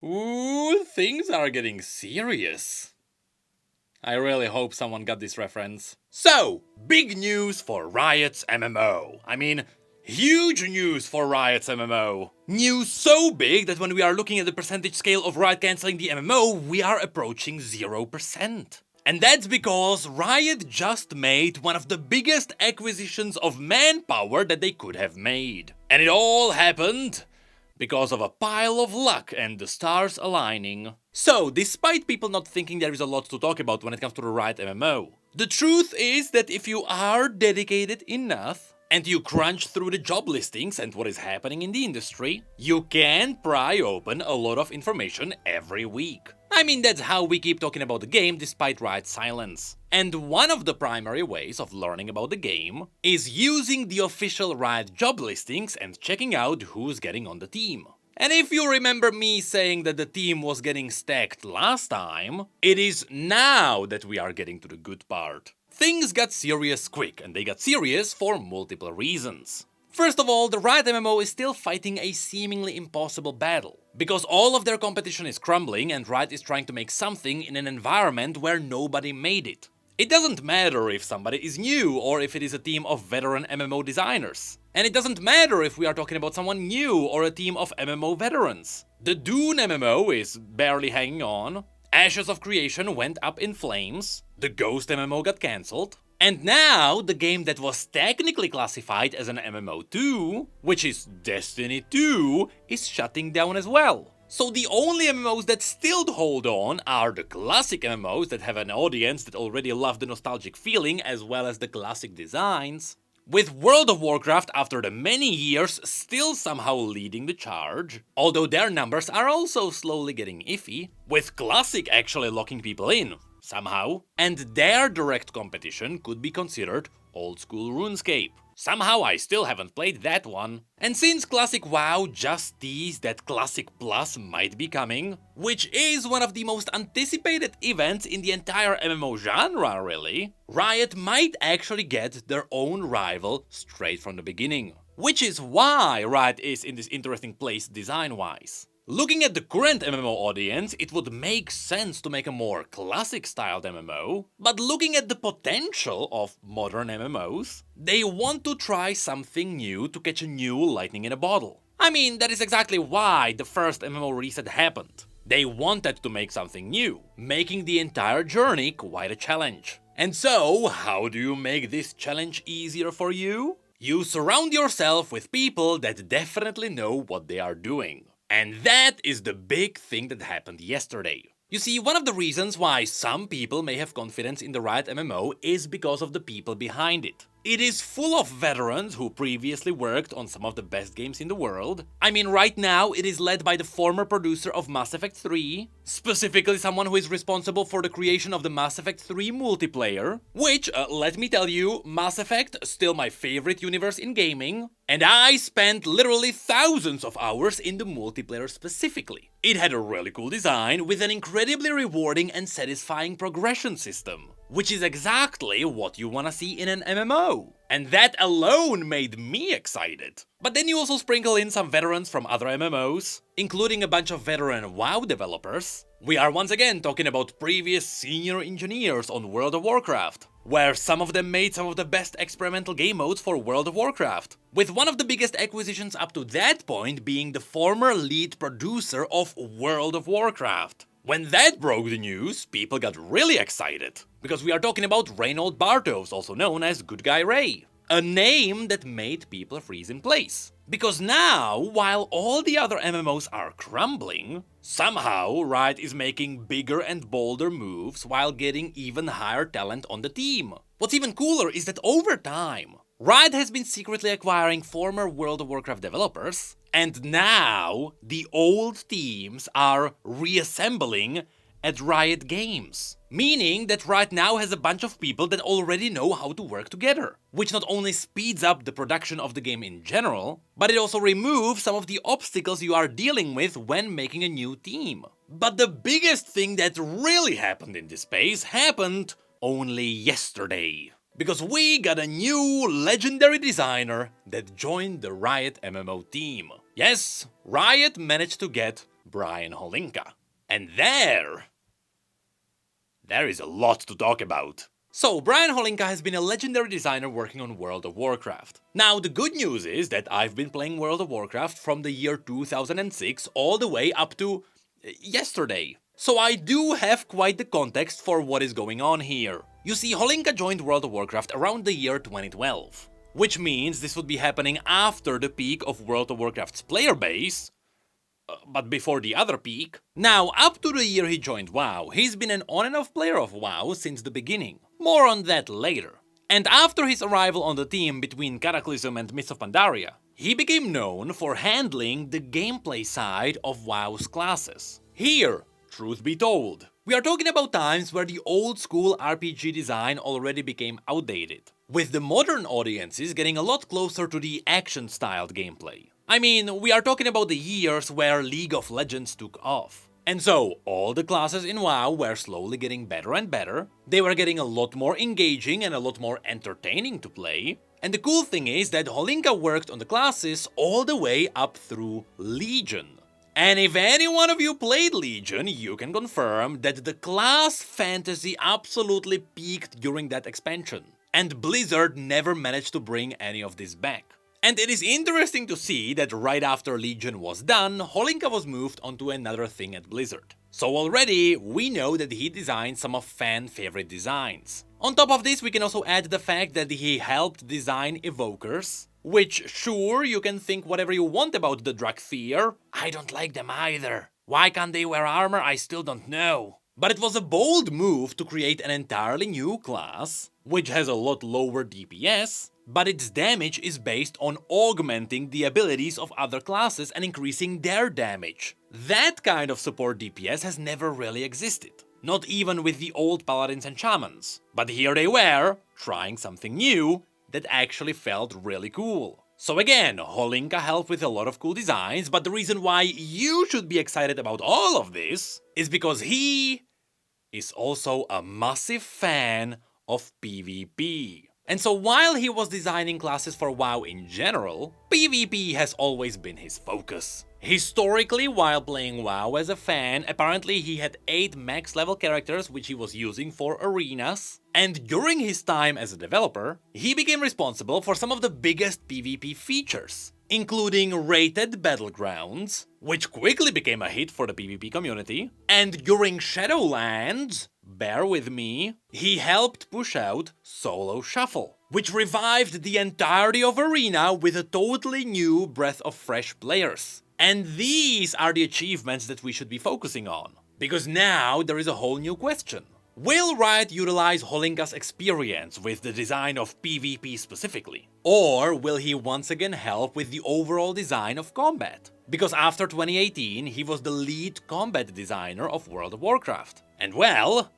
Ooh, things are getting serious. I really hope someone got this reference. So, big news for Riot's MMO. I mean, huge news for Riot's MMO. News so big that when we are looking at the percentage scale of Riot cancelling the MMO, we are approaching 0%. And that's because Riot just made one of the biggest acquisitions of manpower that they could have made. And it all happened because of a pile of luck and the stars aligning. So, despite people not thinking there is a lot to talk about when it comes to the Riot MMO, the truth is that if you are dedicated enough and you crunch through the job listings and what is happening in the industry, you can pry open a lot of information every week. I mean, that's how we keep talking about the game despite Riot's silence. And one of the primary ways of learning about the game is using the official Riot job listings and checking out who's getting on the team. And if you remember me saying that the team was getting stacked last time, it is now that we are getting to the good part. Things got serious quick, and they got serious for multiple reasons. First of all, the Riot MMO is still fighting a seemingly impossible battle, because all of their competition is crumbling and Riot is trying to make something in an environment where nobody made it. It doesn't matter if somebody is new or if it is a team of veteran MMO designers. And it doesn't matter if we are talking about someone new or a team of MMO veterans. The Dune MMO is barely hanging on, Ashes of Creation went up in flames, the Ghost MMO got cancelled, and now the game that was technically classified as an MMO 2, which is Destiny 2, is shutting down as well. So the only MMOs that still hold on are the classic MMOs that have an audience that already love the nostalgic feeling as well as the classic designs, with World of Warcraft after the many years still somehow leading the charge, although their numbers are also slowly getting iffy, with Classic actually locking people in, somehow, and their direct competition could be considered old school RuneScape. Somehow I still haven't played that one. And since Classic WoW just teased that Classic Plus might be coming, which is one of the most anticipated events in the entire MMO genre really, Riot might actually get their own rival straight from the beginning. Which is why Riot is in this interesting place design-wise. Looking at the current MMO audience, it would make sense to make a more classic-styled MMO, but looking at the potential of modern MMOs, they want to try something new to catch a new lightning in a bottle. I mean, that is exactly why the first MMO reset happened. They wanted to make something new, making the entire journey quite a challenge. And so, how do you make this challenge easier for you? You surround yourself with people that definitely know what they are doing. And that is the big thing that happened yesterday. You see, one of the reasons why some people may have confidence in the Riot MMO is because of the people behind it. It is full of veterans who previously worked on some of the best games in the world. I mean, right now it is led by the former producer of Mass Effect 3, specifically someone who is responsible for the creation of the Mass Effect 3 multiplayer, which, let me tell you, Mass Effect, still my favorite universe in gaming, and I spent literally thousands of hours in the multiplayer specifically. It had a really cool design with an incredibly rewarding and satisfying progression system, which is exactly what you wanna see in an MMO. And that alone made me excited. But then you also sprinkle in some veterans from other MMOs, including a bunch of veteran WoW developers. We are once again talking about previous senior engineers on World of Warcraft, where some of them made some of the best experimental game modes for World of Warcraft, with one of the biggest acquisitions up to that point being the former lead producer of World of Warcraft. When that broke the news, people got really excited, because we are talking about Reynold Bartos, also known as Good Guy Ray. A name that made people freeze in place. Because now, while all the other MMOs are crumbling, somehow Riot is making bigger and bolder moves while getting even higher talent on the team. What's even cooler is that over time, Riot has been secretly acquiring former World of Warcraft developers, and now the old teams are reassembling at Riot Games. Meaning that Riot now has a bunch of people that already know how to work together, which not only speeds up the production of the game in general, but it also removes some of the obstacles you are dealing with when making a new team. But the biggest thing that really happened in this space happened only yesterday. Because we got a new legendary designer that joined the Riot MMO team. Yes, Riot managed to get Brian Holinka. And there is a lot to talk about. So, Brian Holinka has been a legendary designer working on World of Warcraft. Now, the good news is that I've been playing World of Warcraft from the year 2006 all the way up to yesterday. So I do have quite the context for what is going on here. You see, Holinka joined World of Warcraft around the year 2012, which means this would be happening after the peak of World of Warcraft's player base, but before the other peak. Now, up to the year he joined WoW, he's been an on and off player of WoW since the beginning. More on that later. And after his arrival on the team between Cataclysm and Mists of Pandaria, he became known for handling the gameplay side of WoW's classes. Here, truth be told, we are talking about times where the old school RPG design already became outdated, with the modern audiences getting a lot closer to the action-styled gameplay. I mean, we are talking about the years where League of Legends took off. And so, all the classes in WoW were slowly getting better and better, they were getting a lot more engaging and a lot more entertaining to play, and the cool thing is that Holinka worked on the classes all the way up through Legion. And if any one of you played Legion, you can confirm that the class fantasy absolutely peaked during that expansion. And Blizzard never managed to bring any of this back. And it is interesting to see that right after Legion was done, Holinka was moved onto another thing at Blizzard. So already, we know that he designed some of fan-favorite designs. On top of this, we can also add the fact that he helped design Evokers, which, sure, you can think whatever you want about the Drakthir. I don't like them either. Why can't they wear armor? I still don't know. But it was a bold move to create an entirely new class, which has a lot lower DPS, but its damage is based on augmenting the abilities of other classes and increasing their damage. That kind of support DPS has never really existed. Not even with the old paladins and shamans. But here they were, trying something new that actually felt really cool. So again, Holinka helped with a lot of cool designs, but the reason why you should be excited about all of this is because he is also a massive fan of PvP. And so while he was designing classes for WoW in general, PvP has always been his focus. Historically, while playing WoW as a fan, apparently he had 8 max level characters which he was using for arenas, and during his time as a developer, he became responsible for some of the biggest PvP features, including Rated Battlegrounds, which quickly became a hit for the PvP community, and during Shadowlands, bear with me, he helped push out Solo Shuffle, which revived the entirety of Arena with a totally new breath of fresh players. And these are the achievements that we should be focusing on. Because now there is a whole new question. Will Riot utilize Holinka's experience with the design of PvP specifically? Or will he once again help with the overall design of combat? Because after 2018, he was the lead combat designer of World of Warcraft. And well,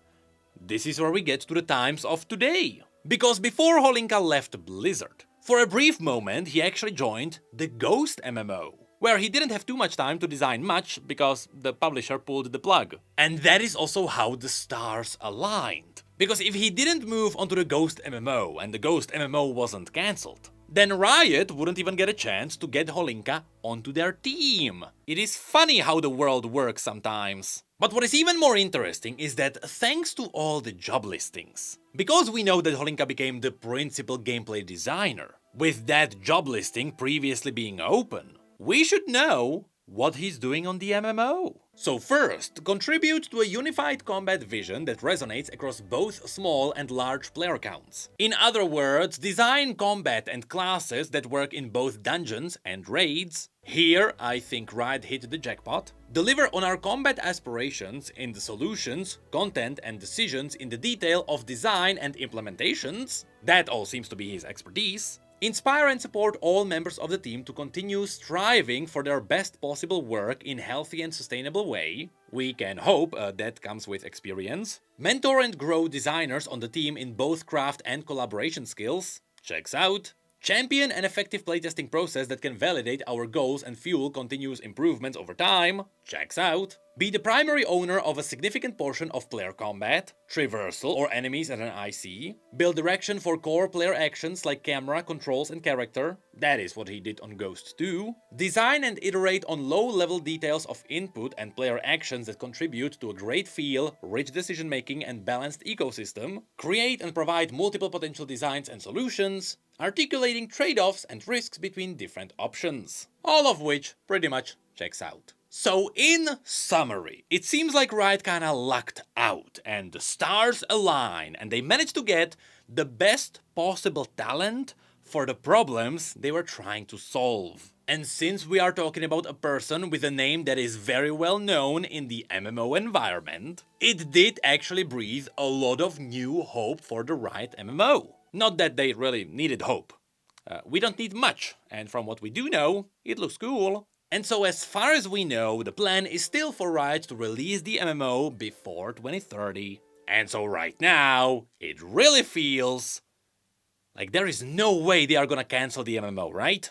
this is where we get to the times of today. Because before Holinka left Blizzard, for a brief moment he actually joined the Ghost MMO, where he didn't have too much time to design much because the publisher pulled the plug. And that is also how the stars aligned. Because if he didn't move onto the Ghost MMO and the Ghost MMO wasn't cancelled, then Riot wouldn't even get a chance to get Holinka onto their team. It is funny how the world works sometimes. But what is even more interesting is that thanks to all the job listings, because we know that Holinka became the principal gameplay designer, with that job listing previously being open, we should know what he's doing on the MMO. So first, contribute to a unified combat vision that resonates across both small and large player counts. In other words, design combat and classes that work in both dungeons and raids. Here, I think Riot hit the jackpot. Deliver on our combat aspirations in the solutions, content and decisions in the detail of design and implementations. That all seems to be his expertise. Inspire and support all members of the team to continue striving for their best possible work in healthy and sustainable way. We can hope that comes with experience. Mentor and grow designers on the team in both craft and collaboration skills. Checks out. Champion an effective playtesting process that can validate our goals and fuel continuous improvements over time. Checks out. Be the primary owner of a significant portion of player combat, traversal or enemies at an IC. Build direction for core player actions like camera, controls and character. That is what he did on Ghost 2. Design and iterate on low-level details of input and player actions that contribute to a great feel, rich decision-making and balanced ecosystem. Create and provide multiple potential designs and solutions. Articulating trade-offs and risks between different options. All of which pretty much checks out. So in summary, it seems like Riot kinda lucked out and the stars align and they managed to get the best possible talent for the problems they were trying to solve. And since we are talking about a person with a name that is very well known in the MMO environment, it did actually breathe a lot of new hope for the Riot MMO. Not that they really needed hope. We don't need much, and from what we do know, it looks cool. And so as far as we know, the plan is still for Riot to release the MMO before 2030. And so right now, it really feels like there is no way they are gonna cancel the MMO, right?